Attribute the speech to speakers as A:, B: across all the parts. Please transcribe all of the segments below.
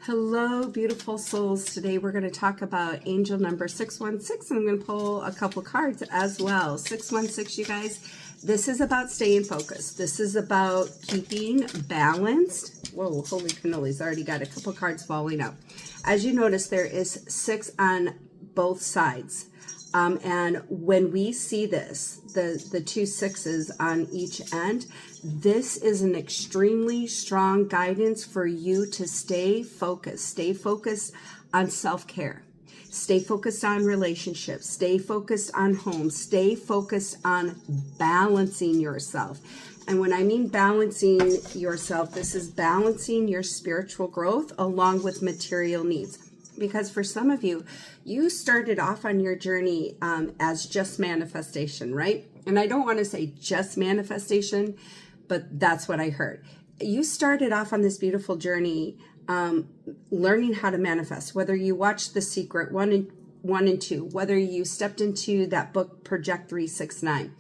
A: Hello, beautiful souls. Today we're going to talk about angel number 616, and I'm going to pull a couple cards as well. 616, you guys, this is about staying focused. This is about keeping balanced. Whoa, holy cannolis, already got a couple cards falling out. As you notice, there is 6 on both sides. And when we see this, the 2 6s on each end, this is an extremely strong guidance for you to stay focused. Stay focused on self-care. Stay focused on relationships. Stay focused on home. Stay focused on balancing yourself. And when I mean balancing yourself, this is balancing your spiritual growth along with material needs. Because for some of you, you started off on your journey as just manifestation, right? And I don't want to say just manifestation, but that's what I heard. You started off on this beautiful journey learning how to manifest, whether you watched The Secret 1 and 2, whether you stepped into that book, Project 369.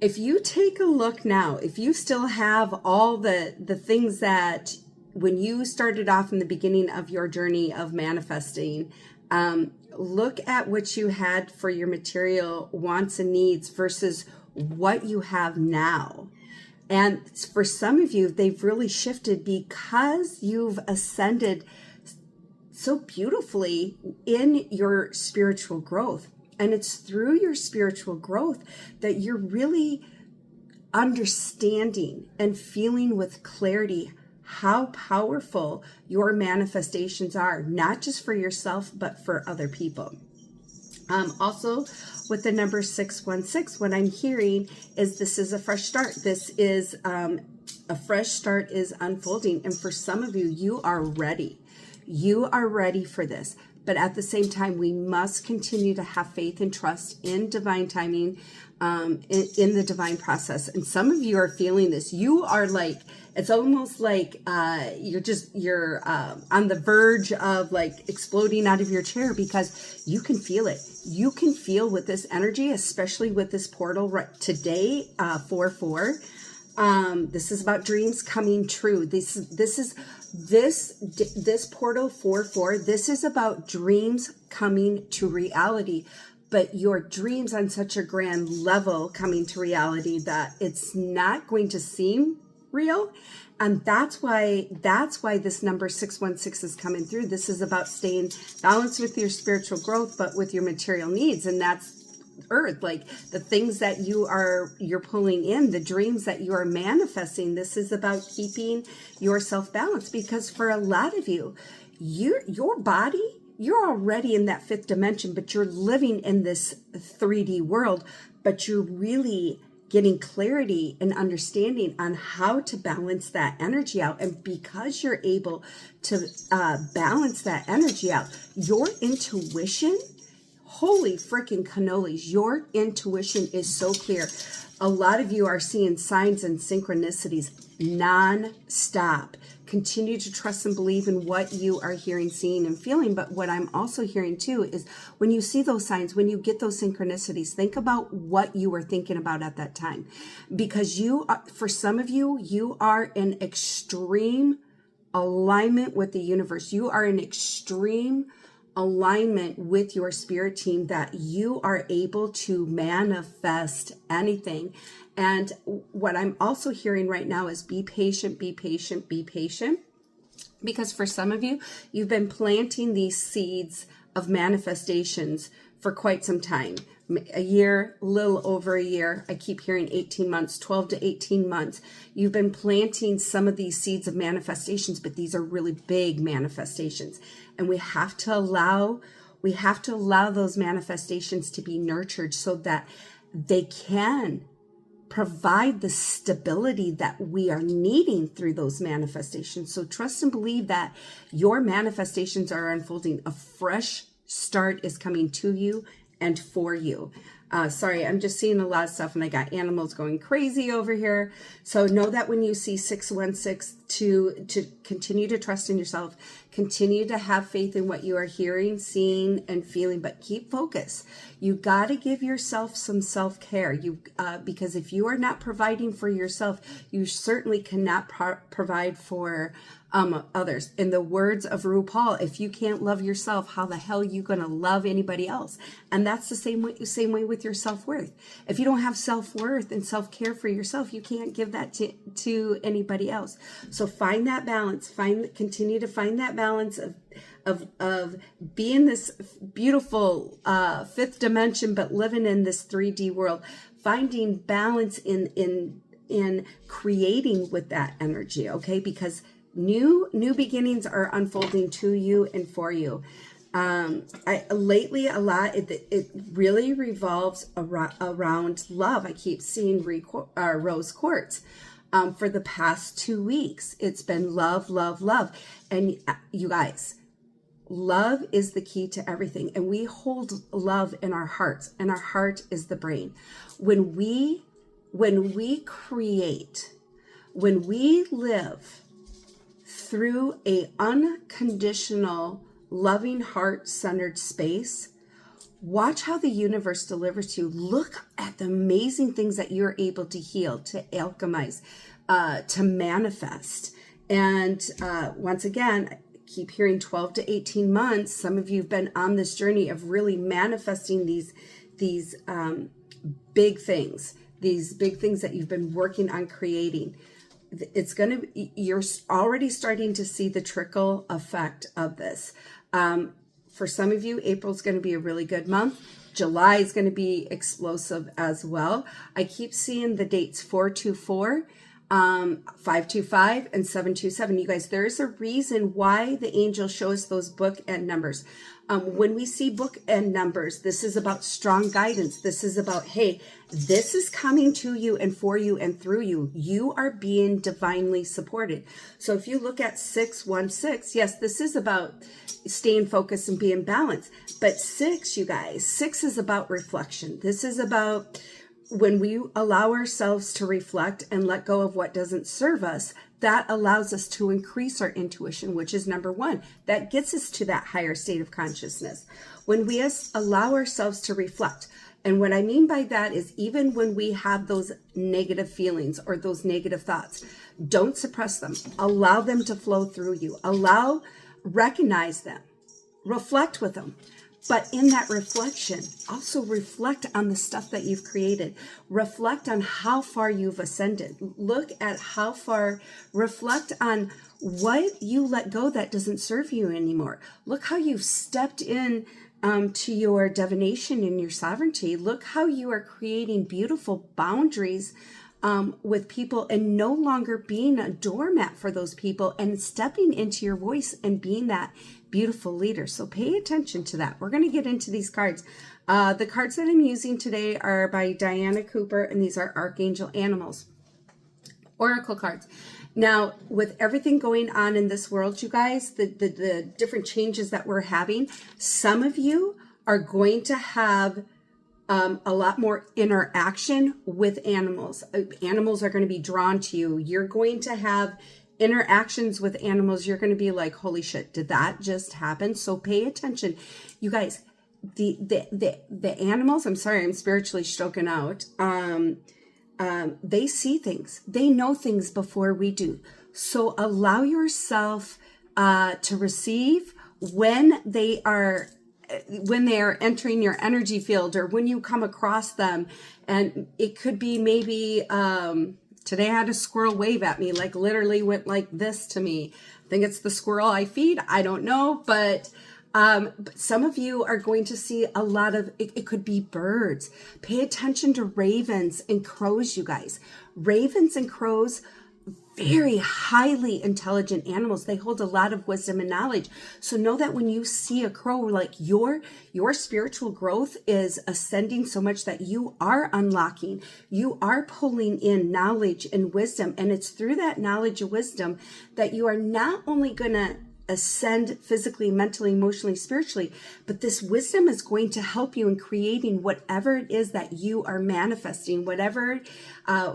A: If you take a look now, if you still have all the things that when you started off in the beginning of your journey of manifesting, look at what you had for your material wants and needs versus what you have now. And for some of you, they've really shifted because you've ascended so beautifully in your spiritual growth. And it's through your spiritual growth that you're really understanding and feeling with clarity how powerful your manifestations are, not just for yourself, but for other people. Also, with the number 616, what I'm hearing is this is a fresh start. This is a fresh start is unfolding. And for some of you, you are ready. You are ready for this. But at the same time, we must continue to have faith and trust in divine timing, in the divine process. And some of you are feeling this. You are like, it's almost like you're on the verge of like exploding out of your chair because you can feel it. You can feel with this energy, especially with this portal right today, 4/4. This is about dreams coming true. This portal 4/4. This is about dreams coming to reality, but your dreams on such a grand level coming to reality that it's not going to seem real. And that's why this number 616 is coming through. This is about staying balanced with your spiritual growth, but with your material needs. And that's earth, like the things that you're pulling in, the dreams that you are manifesting. This is about keeping yourself balanced, because for a lot of you, your body, you're already in that 5th dimension, but you're living in this 3D world, but you're really getting clarity and understanding on how to balance that energy out. And because you're able to balance that energy out, your intuition, holy freaking cannolis, your intuition is so clear. A lot of you are seeing signs and synchronicities non-stop. Continue to trust and believe in what you are hearing, seeing, and feeling. But what I'm also hearing too is when you see those signs, when you get those synchronicities, think about what you were thinking about at that time. Because for some of you, you are in extreme alignment with the universe. You are in extreme alignment with your spirit team that you are able to manifest anything. And what I'm also hearing right now is be patient, be patient, be patient. Because for some of you, you've been planting these seeds of manifestations for quite some time. A year, a little over a year. I keep hearing 18 months, 12 to 18 months. You've been planting some of these seeds of manifestations, but these are really big manifestations. And we have to allow those manifestations to be nurtured so that they can provide the stability that we are needing through those manifestations. So trust and believe that your manifestations are unfolding. A fresh start is coming to you and for you. Sorry, I'm just seeing a lot of stuff and I got animals going crazy over here. So know that when you see 616, to continue to trust in yourself, continue to have faith in what you are hearing, seeing, and feeling, but keep focus. You got to give yourself some self-care. Because if you are not providing for yourself, you certainly cannot provide for others. In the words of RuPaul, if you can't love yourself, how the hell are you going to love anybody else? And that's the same way with your self-worth. If you don't have self-worth and self-care for yourself, you can't give that to anybody else. So find that balance. Continue to find that balance of being this beautiful fifth dimension, but living in this 3D world. Finding balance in creating with that energy, okay? Because new beginnings are unfolding to you and for you. Lately a lot, it really revolves around love. I keep seeing rose quartz. For the past 2 weeks, it's been love, love, love. And you guys, love is the key to everything. And we hold love in our hearts, and our heart is the brain. When we create, when we live through a unconditional, loving, heart-centered space, watch how the universe delivers to you. Look at the amazing things that you're able to heal, to alchemize, to manifest. And once again, I keep hearing 12 to 18 months. Some of you have been on this journey of really manifesting these big things, that you've been working on creating. You're already starting to see the trickle effect of this. For some of you, April's going to be a really good month. July is going to be explosive as well. I keep seeing the dates 424, 525, and 727. You guys, there's a reason why the angels show us those bookend numbers. When we see bookend numbers, this is about strong guidance. This is about, hey, this is coming to you and for you and through you. You are being divinely supported. So if you look at 616, yes, this is about staying focused and being balanced. But 6, you guys, 6 is about reflection. This is about when we allow ourselves to reflect and let go of what doesn't serve us, that allows us to increase our intuition, which is number 1. That gets us to that higher state of consciousness. When we allow ourselves to reflect, and what I mean by that is even when we have those negative feelings or those negative thoughts, don't suppress them. Allow them to flow through you. Recognize them. Reflect with them. But in that reflection, also reflect on the stuff that you've created. Reflect on how far you've ascended. Look at how far, reflect on what you let go that doesn't serve you anymore. Look how you've stepped in to your divination and your sovereignty. Look how you are creating beautiful boundaries with people and no longer being a doormat for those people and stepping into your voice and being that beautiful leader. So pay attention to that. We're going to get into these cards. The cards that I'm using today are by Diana Cooper, and these are Archangel Animals, Oracle cards. Now, with everything going on in this world, you guys, the different changes that we're having, some of you are going to have a lot more interaction with animals. Animals are going to be drawn to you. You're going to have interactions with animals. You're going to be like, holy shit, did that just happen? So pay attention. You guys, the animals, I'm sorry, I'm spiritually stroking out. They see things. They know things before we do. So allow yourself to receive when they are entering your energy field, or when you come across them. And it could be maybe, today I had a squirrel wave at me, like literally went like this to me. I think it's the squirrel I feed. I don't know, but some of you are going to see a lot of, it could be birds. Pay attention to ravens and crows, you guys. Ravens and crows, very highly intelligent animals. They hold a lot of wisdom and knowledge. So know that when you see a crow, like your spiritual growth is ascending so much that you are unlocking, you are pulling in knowledge and wisdom. And it's through that knowledge and wisdom that you are not only going to ascend physically, mentally, emotionally, spiritually. But this wisdom is going to help you in creating whatever it is that you are manifesting, whatever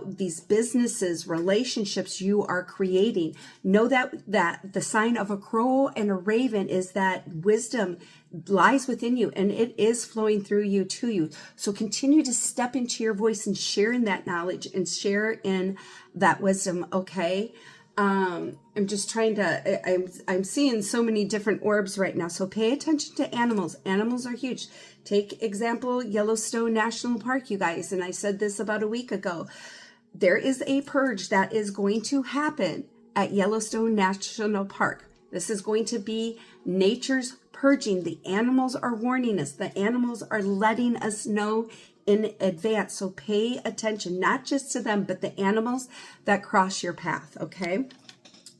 A: these businesses, relationships you are creating. Know that the sign of a crow and a raven is that wisdom lies within you, and it is flowing through you to you. So continue to step into your voice and share in that knowledge and share in that wisdom. Okay. I'm just trying to, I'm seeing so many different orbs right now. So pay attention to animals. Animals are huge. Take example, Yellowstone National Park, you guys. And I said this about a week ago. There is a purge that is going to happen at Yellowstone National Park. This is going to be nature's purging. The animals are warning us. The animals are letting us know in advance. So pay attention, not just to them, but the animals that cross your path. Okay.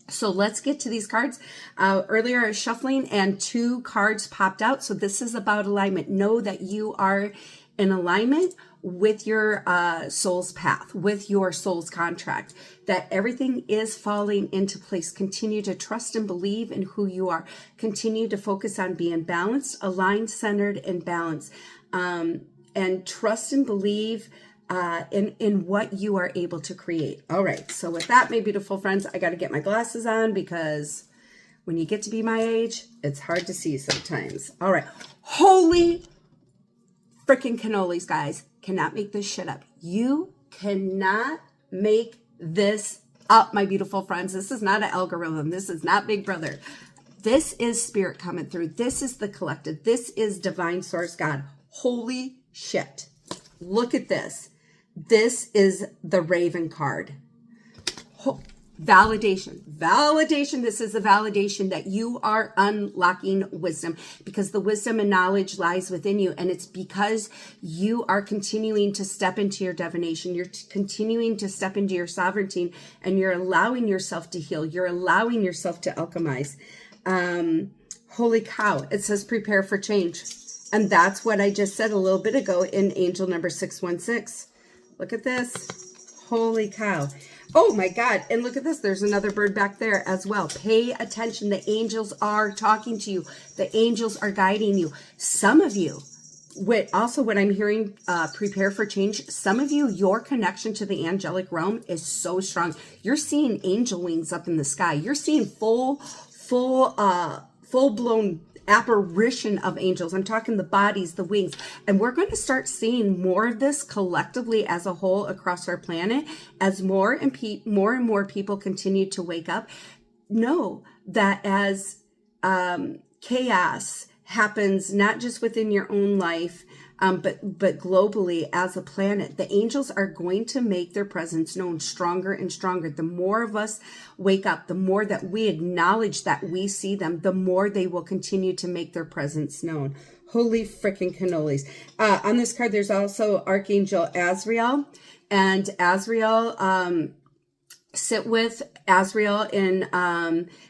A: So let's get to these cards. Earlier I was shuffling and 2 cards popped out. So this is about alignment. Know that you are in alignment with your soul's path, with your soul's contract, that everything is falling into place. Continue to trust and believe in who you are. Continue to focus on being balanced, aligned, centered, and balanced. And trust and believe in what you are able to create. All right. So with that, my beautiful friends, I got to get my glasses on because when you get to be my age, it's hard to see sometimes. All right. Holy freaking cannolis, guys. Cannot make this shit up. You cannot make this up, my beautiful friends. This is not an algorithm. This is not Big Brother. This is spirit coming through. This is the collective. This is divine source God. Holy shit. Look at this. This is the Raven card. Validation. Validation. This is a validation that you are unlocking wisdom, because the wisdom and knowledge lies within you. And it's because you are continuing to step into your divination. You're continuing to step into your sovereignty, and you're allowing yourself to heal. You're allowing yourself to alchemize. Holy cow. It says prepare for change. And that's what I just said a little bit ago in angel number 616. Look at this. Holy cow. Oh my God. And look at this. There's another bird back there as well. Pay attention. The angels are talking to you. The angels are guiding you. Some of you, what I'm hearing, prepare for change. Some of you, your connection to the angelic realm is so strong. You're seeing angel wings up in the sky. You're seeing full-blown apparition of angels. I'm talking the bodies, the wings, and we're going to start seeing more of this collectively as a whole across our planet as more and more people continue to wake up. Know that as chaos happens, not just within your own life, but globally as a planet, the angels are going to make their presence known stronger and stronger. The more of us wake up, the more that we acknowledge that we see them, the more they will continue to make their presence known. Holy freaking cannolis. On this card, there's also Archangel Azrael, and Azrael, sit with Azrael in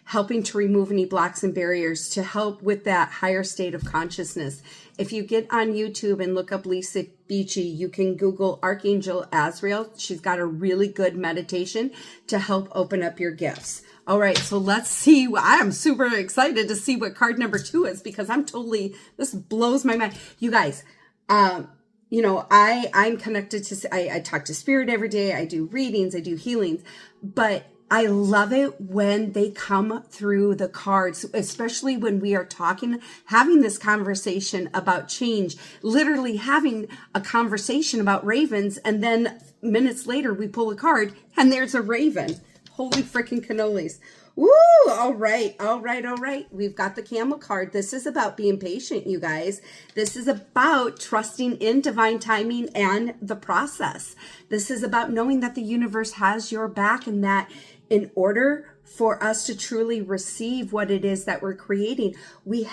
A: helping to remove any blocks and barriers to help with that higher state of consciousness. If you get on YouTube and look up Lisa Beachy, you can Google Archangel Azrael. She's got a really good meditation to help open up your gifts. All right, so let's see. I am super excited to see what card number 2 is, because this blows my mind. You guys, you know, I'm connected to, I talk to spirit every day. I do readings, I do healings, but I love it when they come through the cards, especially when we are having this conversation about change, literally having a conversation about ravens. And then minutes later, we pull a card and there's a raven. Holy freaking cannolis. Woo! All right. We've got the camel card. This is about being patient, you guys. This is about trusting in divine timing and the process. This is about knowing that the universe has your back, and that in order for us to truly receive what it is that we're creating, we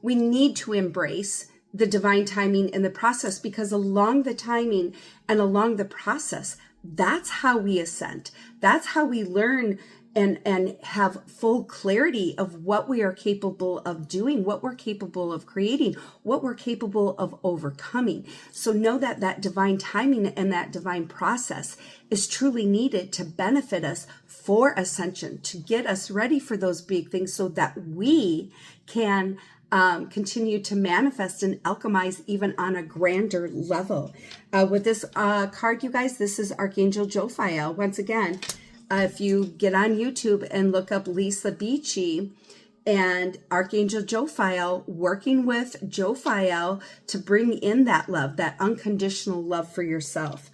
A: need to embrace the divine timing and the process, because along the timing and along the process, that's how we ascend. That's how we learn and have full clarity of what we are capable of doing, what we're capable of creating, what we're capable of overcoming. So know that that divine timing and that divine process is truly needed to benefit us for ascension, to get us ready for those big things so that we can continue to manifest and alchemize even on a grander level. With this card, you guys, this is Archangel Jophiel. Once again, if you get on YouTube and look up Lisa Beachy and Archangel Jophiel, working with Jophiel to bring in that love, that unconditional love for yourself.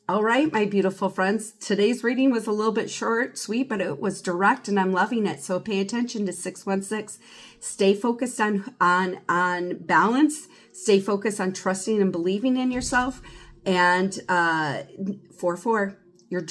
A: All right, my beautiful friends, today's reading was a little bit short, sweet, but it was direct and I'm loving it. So pay attention to 616. Stay focused on balance. Stay focused on trusting and believing in yourself. And 4-4, your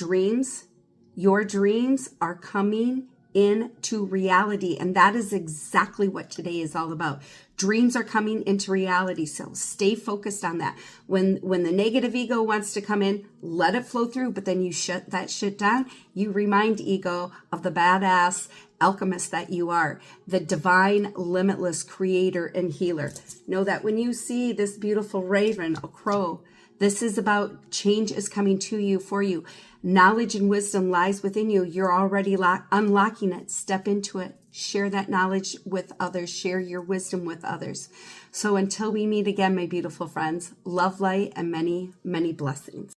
A: dreams are coming into reality. And that is exactly what today is all about. Dreams are coming into reality. So stay focused on that. When the negative ego wants to come in, let it flow through, but then you shut that shit down. You remind ego of the badass alchemist that you are, the divine, limitless creator and healer. Know that when you see this beautiful raven, a crow, this is about change is coming to you, for you. Knowledge and wisdom lies within you. You're already unlocking it. Step into it. Share that knowledge with others. Share your wisdom with others. So until we meet again, my beautiful friends, love, light, and many, many blessings.